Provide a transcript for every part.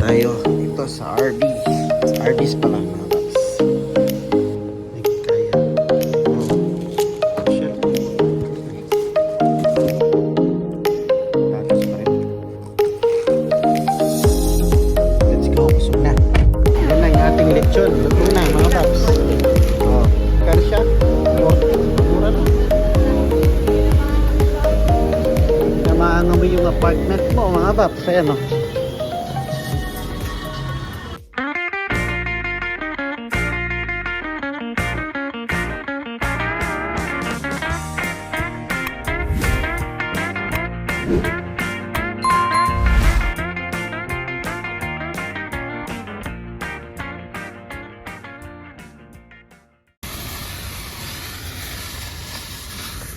tayo dito sa RD. Sa RD's pala mga paps. Hindi kaya. Oh. Shell. Tatas pa rin. Let's go. Busog na. Yan na yung ating lechon. Luto na mga paps. Oh. Kano siya? Mura na. Maangamoy yung apartment mo mga paps. Ayan o.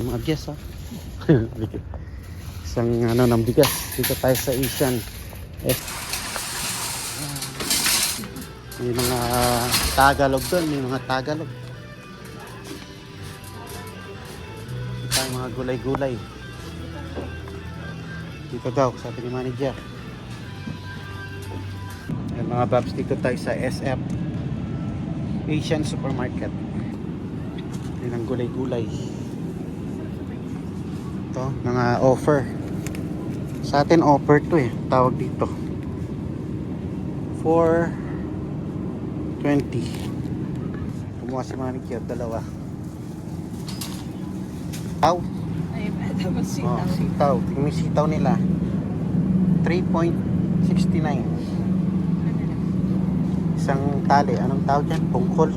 Mga bigas ha. Isang ano ng bigas. Dito tayo sa Asian. May mga Tagalog doon. May mga Tagalog. Dito tayo mga gulay-gulay. Dito daw, sabi ni manager. Ayan, mga babs, dito tayo sa SF Asian Supermarket. Yan ang gulay-gulay. Ito, mga offer. Sa atin offer to eh, tawag dito. 420. Kumuha si manager, dalawa. Sitaw. Ay, pwede mo sitaw. Oh, sitaw. Tingnan yung sitaw nila. 3.69. Isang tali. Anong tawag dyan? Pungkol.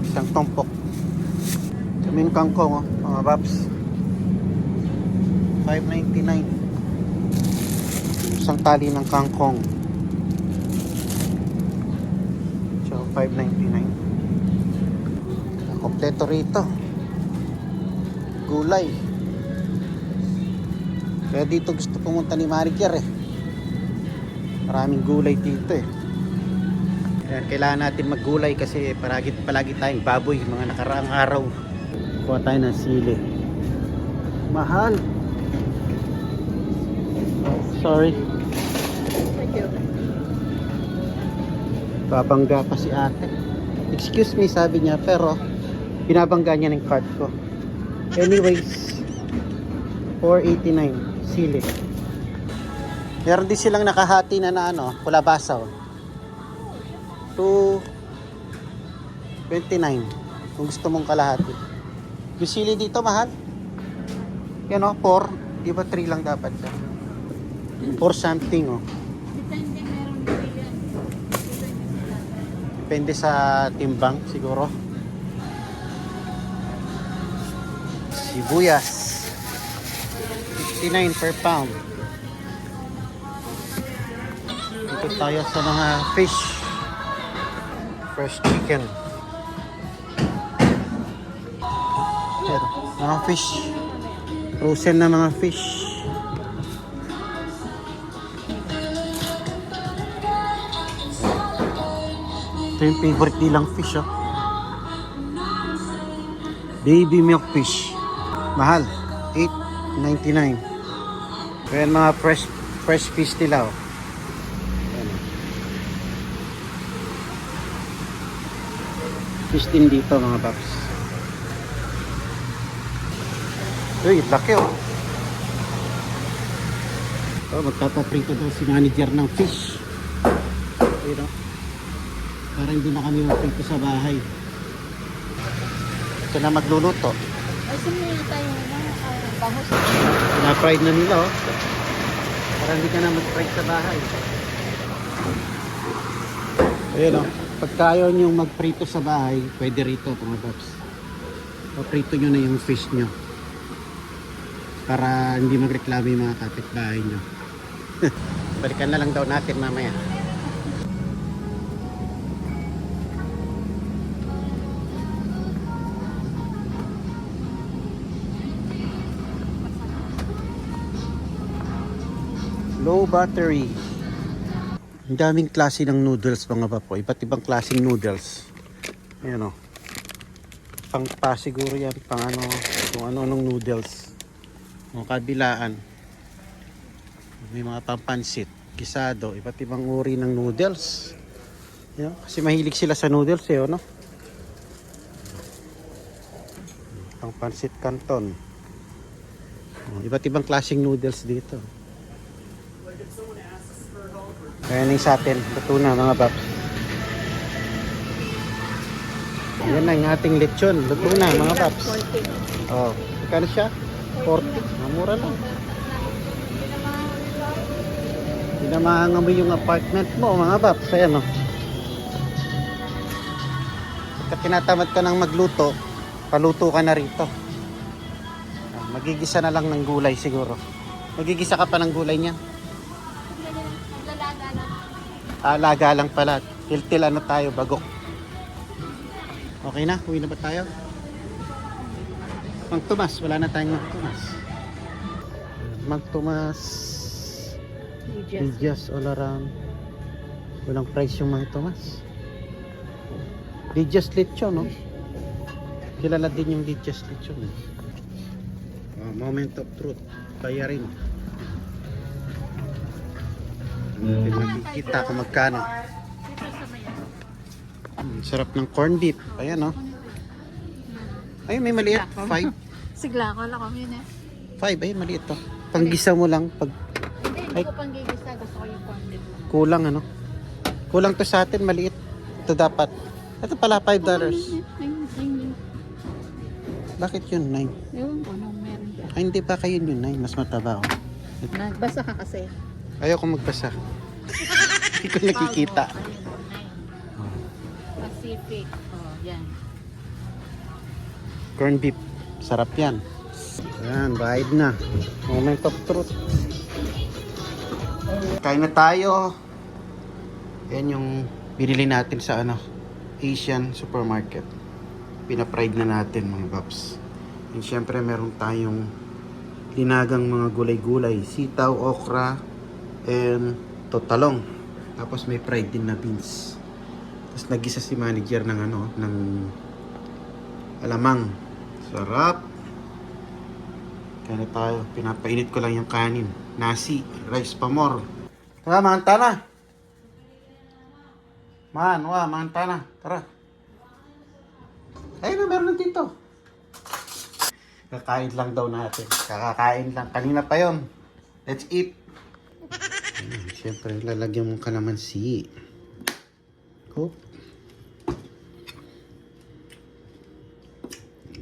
Isang tumpok. Kaming kangkong, oh, mga babs. 5.99. Isang tali ng kangkong. So, 5.99. Kompleto rito. Gulay. Kaya dito gusto pumunta ni Mariker eh. Maraming gulay dito eh. Kaya kailangan natin maggulay kasi palagi tayong baboy mga nakaraang araw. Kuha tayo ng sili. Mahal. Sorry. Thank you. Babangga pa si ate. Excuse me sabi niya pero binabangga niya ng card ko. Anyways, 489 sili. Meron din silang nakahati na ano, kulabasaw. 229 kung gusto mong kalahati. Yung sili dito mahal. Yan o, 4. Di ba 3 lang dapat siya? 4 something o. Depende, meron din yan. Depende sa timbang siguro. Sibuyas 69 per pound. Dito tayo sa mga fish. Fresh chicken. Yan, mga fish. Frozen na mga fish. Ito yung favorite nilang fish oh. Baby milk fish. Mahal, 8.99. Ayan mga fresh fish nila oh. Ayan. Fish din dito mga paps. Uy, laki oh. Oh, magpapaprito daw si manager ng fish. Ayan oh. Para hindi na kami magprito sa bahay. Ito na magluluto. Ay, saan mo yata yung bangus? Na-fried na nila oh. Para hindi ka na mag-fried sa bahay. Ayan oh. Pagka ayaw nyo magprito sa bahay, pwede rito mga paps. Paprito nyo na yung fish nyo. Para hindi magreklamo yung mga kapitbahay nyo. Balikan na lang daw natin mamaya. Low battery. Ang daming klase ng noodles mga papo. Iba't ibang klaseng noodles. Ayan o. Pang pa siguro yan. Pang ano. Kung ano-anong noodles. Ang kabilaan. May mga pampansit, kisado, iba't ibang uri ng noodles. Yan, kasi mahilig sila sa noodles eh, no? Pampansit canton. Iba't ibang klaseng noodles dito. Kaya na yung sa atin, luto na mga paps. Yan na yung ating lechon, luto na mga paps. Oh, magkano siya? 40. Mura lang. Hindi na maangamoy yung apartment mo mga paps. Ayan o. Pagka tinatamad ka ng magluto, paluto ka na rito. Magigisa na lang ng gulay siguro. Magigisa ka pa ng gulay niya. Maglalaga lang. Alaga lang pala. Til ano tayo, bagok. Okay na? Uwi na ba tayo? Mang Tomas. Wala na tayong Mang Tomas. Mang Tomas. Lidyas all around. Walang price yung Mang Tomas. Lidyas Lechon, no? Kilala din yung Lidyas Lechon. Moment of truth. Bayarin. Makikita kung magkano. Dito sa mayan. Sarap ng corned beef. Ayan, no? Ayun, may maliit. 5. Sigla ko lang kami na. 5. Ayun, maliit to. Panggisa mo lang. Pag Hindi ko pang gigisa. Gusto ko yung condit. kulang, ano? Kulang to sa atin. Maliit. Ito dapat. Ito pala, $5. Bakit yun, 9? Ewan ko nung meron dyan. Ay, hindi pa kayo yun, 9. Mas mataba, oh. Nagbasa ka kasi. Ayoko magbasa. Hindi ko nakikita. Pacific. Oh, yan. Corned beef. Sarap yan. Ayan, bayad na. Moment of truth. Kain na tayo. Yan yung binili natin sa Asian supermarket. Pinapride na natin mga paps. And syempre meron tayong linagang mga gulay-gulay. Sitaw, okra, and totalong. Tapos may fried din na beans. Tapos nagisa si manager ng ng alamang. Sarap. Kaya tayo, pinapainit ko lang yung kanin. Nasi, rice pa more. Tara, manta na. Manta na. Tara. Ayun na, meron na dito. Kakain lang daw natin. Kakakain lang. Kanina pa yon. Let's eat. Siyempre, lalagyan mong kalamansi. Cook.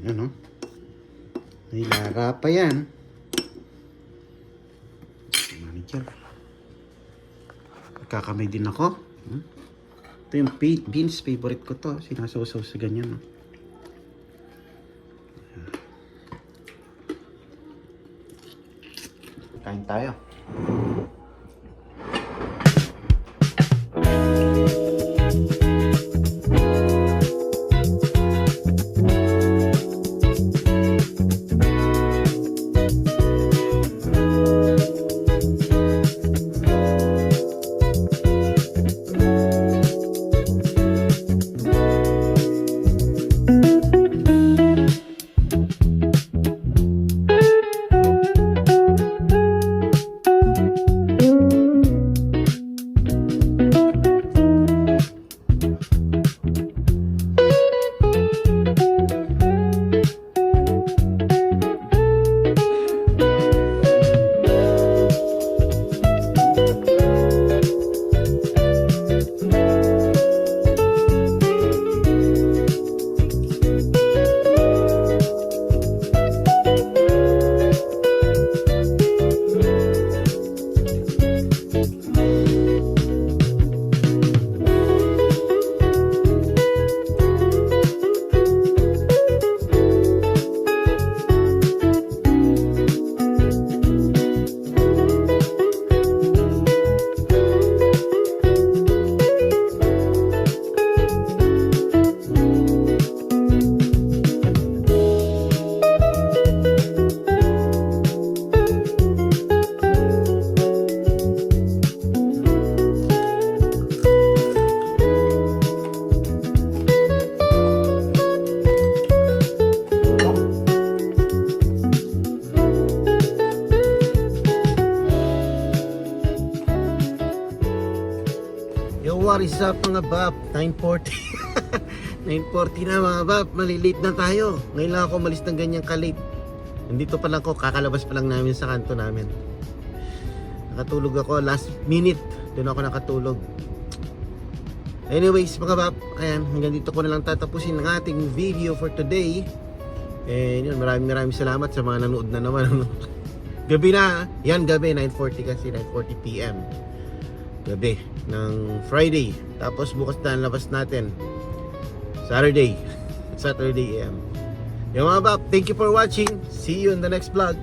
Ano? May lara pa yan. Manager. Kakamay din ako. Ito yung beans. Favorite ko to. Sinasawsaw sa ganyan. No? Kain tayo. what is up mga bap? 9:40. 9:40 na mga bap. Malilate na tayo. Ngayon lang ako umalis ng ganyang kalate. Nandito pa lang ako. Kakalabas pa lang namin sa kanto namin. Nakatulog ako last minute. Doon ako nakatulog. Anyways mga bap, ayan, hanggang dito ko na lang tatapusin ang ating video for today. And yun, maraming salamat sa mga nanood na naman. Gabi na, yan gabi, 9:40 kasi, 9:40 PM. Gabi ng Friday. Tapos bukas na ang labas natin Saturday AM. Yung mga bap, thank you for watching. See you in the next vlog.